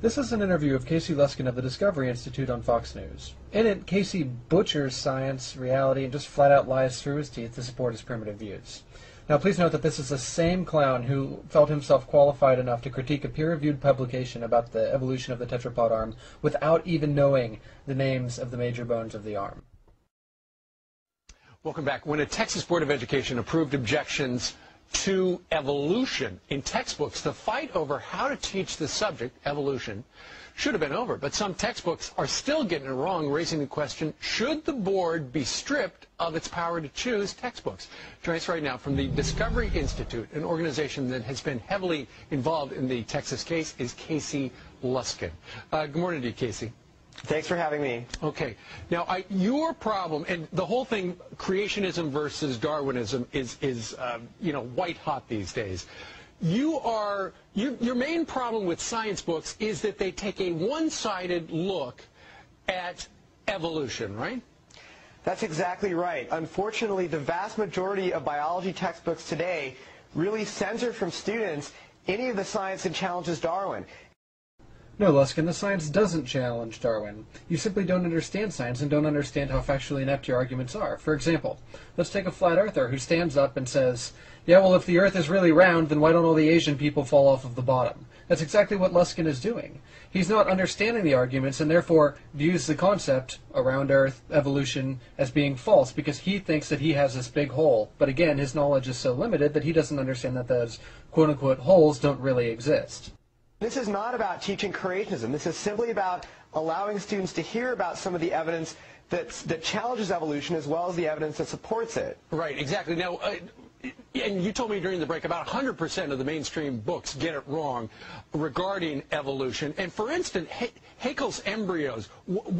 This is an interview of Casey Luskin of the Discovery Institute on Fox News. In it, Casey butchers science, reality, and just flat-out lies through his teeth to support his primitive views. Now, please note that this is the same clown who felt himself qualified enough to critique a peer-reviewed publication about the evolution of the tetrapod arm without even knowing the names of the major bones of the arm. Welcome back. When a Texas Board of Education approved objections to evolution in textbooks, the fight over how to teach the subject, evolution, should have been over. But some textbooks are still getting it wrong, raising the question, should the board be stripped of its power to choose textbooks? Joining us right now from the Discovery Institute, an organization that has been heavily involved in the Texas case, is Casey Luskin. Good morning to you, Casey. Thanks for having me. Okay. Now, your problem, and the whole thing, creationism versus Darwinism, is white hot these days. Your main problem with science books is that they take a one-sided look at evolution, right? That's exactly right. Unfortunately, the vast majority of biology textbooks today really censor from students any of the science that challenges Darwin. No, Luskin, the science doesn't challenge Darwin. You simply don't understand science and don't understand how factually inept your arguments are. For example, let's take a flat earther who stands up and says, yeah, well, if the earth is really round, then why don't all the Asian people fall off of the bottom? That's exactly what Luskin is doing. He's not understanding the arguments and therefore views the concept, around earth, evolution, as being false because he thinks that he has this big hole. But again, his knowledge is so limited that he doesn't understand that those quote-unquote holes don't really exist. This is not about teaching creationism. This is simply about allowing students to hear about some of the evidence that challenges evolution as well as the evidence that supports it. Right, exactly. Now, and you told me during the break about 100% of the mainstream books get it wrong regarding evolution. And for instance, Haeckel's embryos,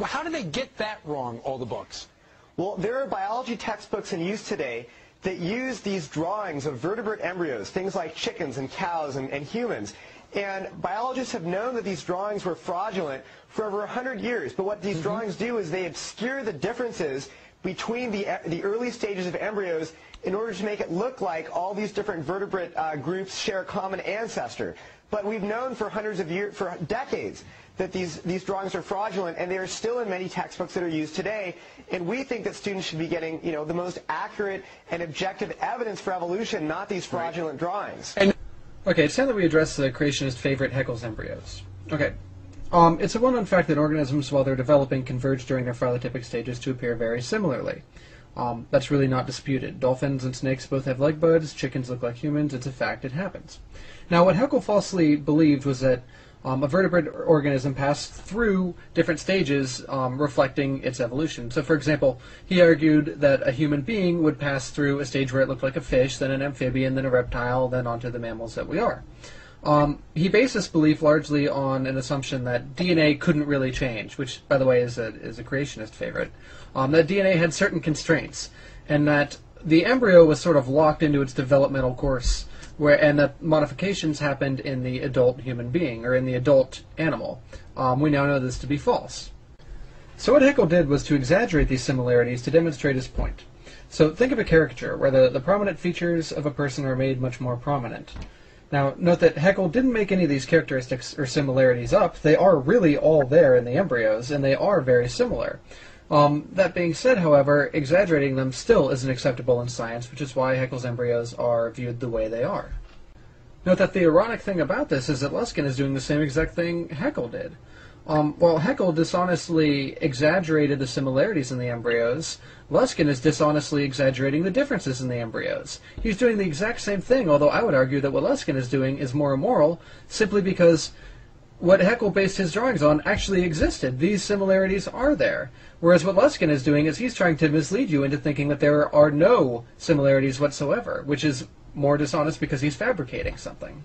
how do they get that wrong, all the books? Well, there are biology textbooks in use today that use these drawings of vertebrate embryos, things like chickens and cows and humans. And biologists have known that these drawings were fraudulent for over 100 years. But what these drawings do is they obscure the differences between the early stages of embryos in order to make it look like all these different vertebrate groups share a common ancestor. But we've known for hundreds of years, for decades, that these drawings are fraudulent, and they are still in many textbooks that are used today. And we think that students should be getting, the most accurate and objective evidence for evolution, not these fraudulent drawings. Okay, it's time that we address the creationist favorite, Haeckel's embryos. Okay, it's a well-known fact that organisms, while they're developing, converge during their phylotypic stages to appear very similarly. That's really not disputed. Dolphins and snakes both have leg buds, chickens look like humans, it's a fact, it happens. Now, what Haeckel falsely believed was that a vertebrate organism passed through different stages reflecting its evolution. So, for example, he argued that a human being would pass through a stage where it looked like a fish, then an amphibian, then a reptile, then onto the mammals that we are. He based this belief largely on an assumption that DNA couldn't really change, which, by the way, is a creationist favorite. That DNA had certain constraints, and that the embryo was sort of locked into its developmental course, and that modifications happened in the adult human being, or in the adult animal. We now know this to be false. So what Haeckel did was to exaggerate these similarities to demonstrate his point. So think of a caricature, where the prominent features of a person are made much more prominent. Now, note that Haeckel didn't make any of these characteristics or similarities up. They are really all there in the embryos, and they are very similar. That being said, however, exaggerating them still isn't acceptable in science, which is why Haeckel's embryos are viewed the way they are. Note that the ironic thing about this is that Luskin is doing the same exact thing Haeckel did. While Haeckel dishonestly exaggerated the similarities in the embryos, Luskin is dishonestly exaggerating the differences in the embryos. He's doing the exact same thing, although I would argue that what Luskin is doing is more immoral, simply because what Haeckel based his drawings on actually existed. These similarities are there. Whereas what Luskin is doing is he's trying to mislead you into thinking that there are no similarities whatsoever, which is more dishonest because he's fabricating something.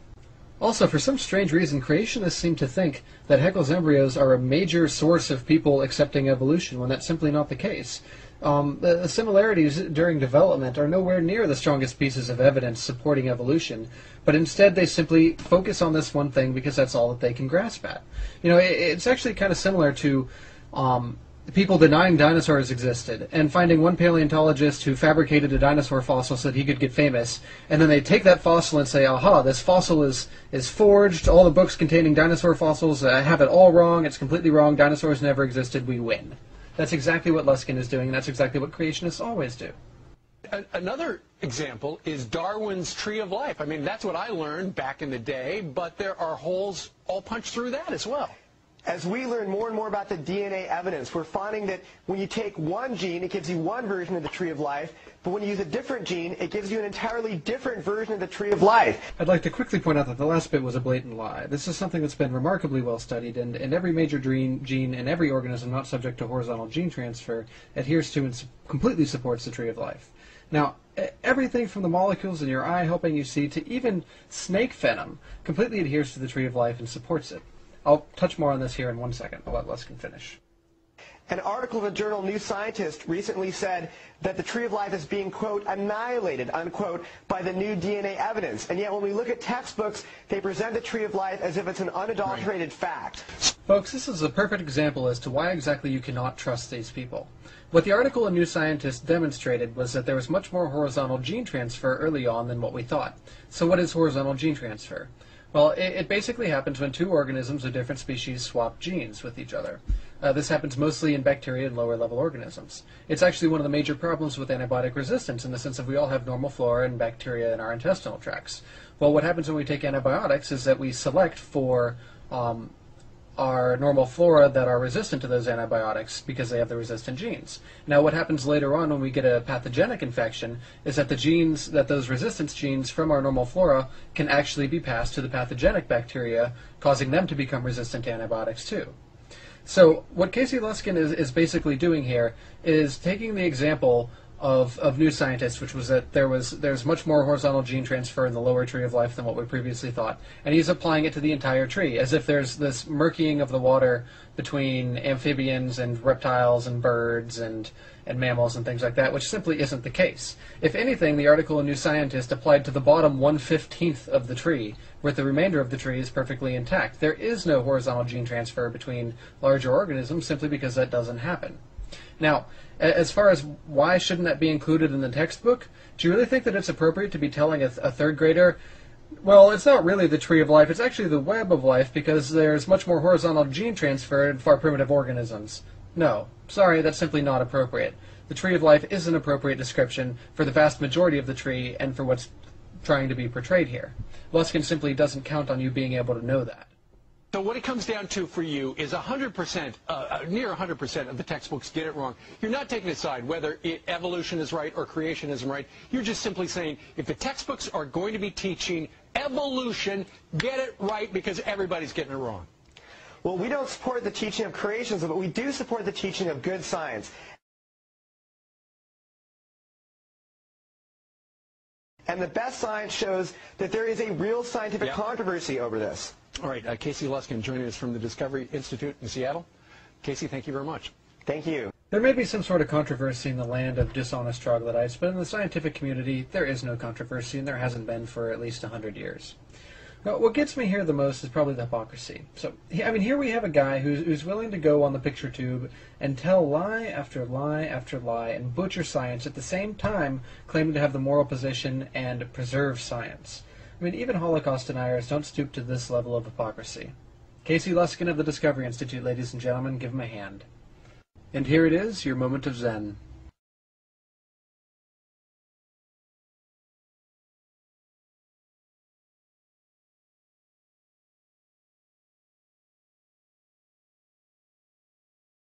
Also, for some strange reason, creationists seem to think that Haeckel's embryos are a major source of people accepting evolution, when that's simply not the case. The similarities during development are nowhere near the strongest pieces of evidence supporting evolution, but instead they simply focus on this one thing because that's all that they can grasp at. It's actually kind of similar to people denying dinosaurs existed and finding one paleontologist who fabricated a dinosaur fossil so that he could get famous, and then they take that fossil and say, aha, this fossil is forged, all the books containing dinosaur fossils have it all wrong, it's completely wrong, dinosaurs never existed, we win. That's exactly what Luskin is doing, and that's exactly what creationists always do. Another example is Darwin's tree of life. I mean, that's what I learned back in the day, but there are holes all punched through that as well. As we learn more and more about the DNA evidence, we're finding that when you take one gene, it gives you one version of the tree of life, but when you use a different gene, it gives you an entirely different version of the tree of life. I'd like to quickly point out that the last bit was a blatant lie. This is something that's been remarkably well studied, and every major gene in every organism not subject to horizontal gene transfer adheres to and completely supports the tree of life. Now, everything from the molecules in your eye helping you see to even snake venom completely adheres to the tree of life and supports it. I'll touch more on this here in 1 second. I'll let Luskin finish. An article in the journal New Scientist recently said that the tree of life is being, quote, annihilated, unquote, by the new DNA evidence. And yet when we look at textbooks, they present the tree of life as if it's an unadulterated fact. Folks, this is a perfect example as to why exactly you cannot trust these people. What the article in New Scientist demonstrated was that there was much more horizontal gene transfer early on than what we thought. So what is horizontal gene transfer? Well, it basically happens when two organisms of different species swap genes with each other. This happens mostly in bacteria and lower-level organisms. It's actually one of the major problems with antibiotic resistance in the sense that we all have normal flora and bacteria in our intestinal tracts. Well, what happens when we take antibiotics is that we select for our normal flora that are resistant to those antibiotics because they have the resistant genes. Now what happens later on when we get a pathogenic infection is that the genes, that those resistance genes from our normal flora can actually be passed to the pathogenic bacteria, causing them to become resistant to antibiotics too. So what Casey Luskin is basically doing here is taking the example of New Scientist, which was that there's much more horizontal gene transfer in the lower tree of life than what we previously thought, and he's applying it to the entire tree, as if there's this murkying of the water between amphibians and reptiles and birds and mammals and things like that, which simply isn't the case. If anything, the article in New Scientist applied to the bottom 1/15th of the tree, where the remainder of the tree is perfectly intact. There is no horizontal gene transfer between larger organisms simply because that doesn't happen. Now, as far as why shouldn't that be included in the textbook, do you really think that it's appropriate to be telling a third grader, well, it's not really the tree of life, it's actually the web of life because there's much more horizontal gene transfer in far primitive organisms? No. Sorry, that's simply not appropriate. The tree of life is an appropriate description for the vast majority of the tree and for what's trying to be portrayed here. Luskin simply doesn't count on you being able to know that. So what it comes down to for you is 100%, near 100% of the textbooks get it wrong. You're not taking a side whether evolution is right or creationism right. You're just simply saying if the textbooks are going to be teaching evolution, get it right because everybody's getting it wrong. Well, we don't support the teaching of creationism, but we do support the teaching of good science. And the best science shows that there is a real scientific controversy over this. All right, Casey Luskin joining us from the Discovery Institute in Seattle. Casey, thank you very much. Thank you. There may be some sort of controversy in the land of dishonest troglodytes, but in the scientific community, there is no controversy, and there hasn't been for at least 100 years. Now, what gets me here the most is probably the hypocrisy. So, I mean, here we have a guy who's willing to go on the picture tube and tell lie after lie after lie and butcher science at the same time claiming to have the moral position and preserve science. I mean, even Holocaust deniers don't stoop to this level of hypocrisy. Casey Luskin of the Discovery Institute, ladies and gentlemen, give him a hand. And here it is, your moment of Zen.